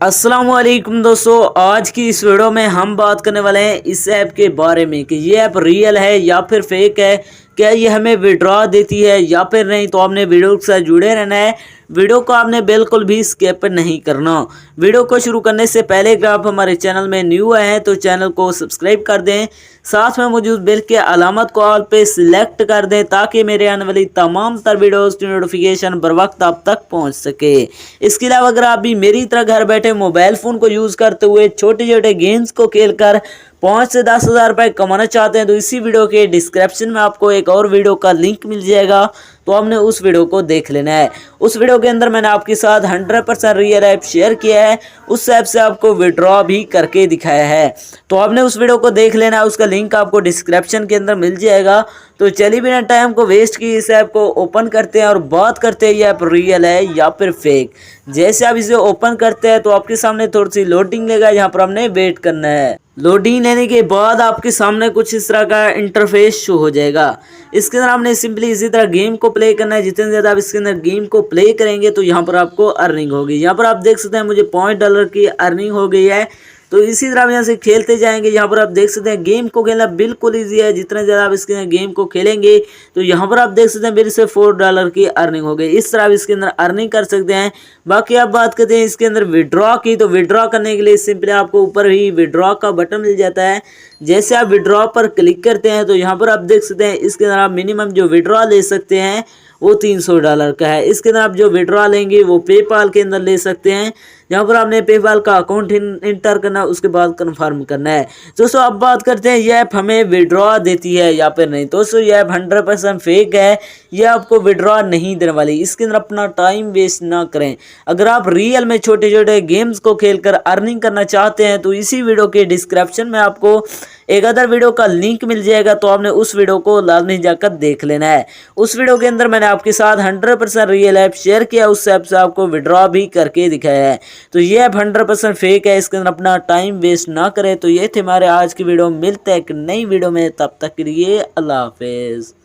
अस्सलामुअलैकुम दोस्तों, आज की इस वीडियो में हम बात करने वाले हैं इस ऐप के बारे में कि ये ऐप रियल है या फिर फेक है। क्या ये हमें विड्रॉ देती है या फिर नहीं। तो आपने वीडियो के साथ जुड़े रहना है, वीडियो को आपने बिल्कुल भी स्किप नहीं करना। वीडियो को शुरू करने से पहले अगर आप हमारे चैनल में न्यू आए हैं तो चैनल को सब्सक्राइब कर दें, साथ में मौजूद बेल के अलामत को ऑल पे सिलेक्ट कर दें ताकि मेरे आने वाली तमाम तर वीडियोस की नोटिफिकेशन बर वक्त आप तक पहुंच सके। इसके अलावा अगर आप भी मेरी तरह घर बैठे मोबाइल फ़ोन को यूज़ करते हुए छोटे छोटे गेम्स को खेलकर 5 से 10 हज़ार रुपये कमाना चाहते हैं तो इसी वीडियो के डिस्क्रिप्शन में आपको एक और वीडियो का लिंक मिल जाएगा, तो आपने उस वीडियो को देख लेना है। उस वीडियो के अंदर मैंने आपके साथ 100% रियल ऐप शेयर किया है, उस ऐप से आपको विड्रॉ भी करके दिखाया है, तो आपने उस वीडियो को देख लेना है। उसका लिंक आपको डिस्क्रिप्शन के अंदर मिल जाएगा। तो चलिए बिना टाइम को वेस्ट किए इस ऐप को ओपन करते हैं और बात करते हैं ये ऐप रियल है या फिर फेक। जैसे आप इसे ओपन करते हैं तो आपके सामने थोड़ी सी लोडिंग लेगा, यहाँ पर हमने वेट करना है। लोडिंग लेने के बाद आपके सामने कुछ इस तरह का इंटरफेस शो हो जाएगा। इसके अंदर आपने सिंपली इसी तरह गेम को प्ले करना है। जितने ज़्यादा आप इसके अंदर गेम को प्ले करेंगे तो यहाँ पर आपको अर्निंग होगी। यहाँ पर आप देख सकते हैं मुझे $5 की अर्निंग हो गई है। तो इसी तरह हम यहाँ से खेलते जाएंगे। यहाँ पर आप देख सकते हैं गेम को खेलना बिल्कुल ईजी है। जितने ज़्यादा आप इसके अंदर गेम को खेलेंगे तो यहाँ पर आप देख सकते हैं मेरे से $4 की अर्निंग हो गई। इस तरह आप इसके अंदर अर्निंग कर सकते हैं। बाकी आप बात करते हैं इसके अंदर विड्रॉ की, तो विड्रॉ करने के लिए सिंपली आपको ऊपर ही विड्रॉ का बटन मिल जाता है। जैसे आप विड्रॉ पर क्लिक करते हैं तो यहाँ पर आप देख सकते हैं इसके अंदर आप मिनिमम जो विड्रॉ ले सकते हैं वो $300 का है। इसके अंदर आप जो विड्रॉ लेंगे वो पेपाल के अंदर ले सकते हैं। यहाँ पर आपने पेपाल का अकाउंट इंटर करना, उसके बाद कंफर्म करना है। दोस्तों अब बात करते हैं ये ऐप हमें विड्रॉ देती है या फिर नहीं। दोस्तों ये ऐप 100% फेक है, ये आपको विड्रॉ नहीं देने वाली। इसके अंदर अपना टाइम वेस्ट ना करें। अगर आप रियल में छोटे छोटे गेम्स को खेलकर अर्निंग करना चाहते हैं तो इसी वीडियो के डिस्क्रिप्शन में आपको एक अदर वीडियो का लिंक मिल जाएगा, तो आपने उस वीडियो को लाजमी जाकर देख लेना है। उस वीडियो के अंदर मैंने आपके साथ 100% रियल ऐप शेयर किया, उस ऐप से आपको विड्रॉ भी करके दिखाया है। तो ये ऐप 100% फेक है, इसके अंदर अपना टाइम वेस्ट ना करें। तो ये थे हमारे आज की वीडियो, मिलते हैं एक नई वीडियो में, तब तक के लिए अल्लाह हाफिज़।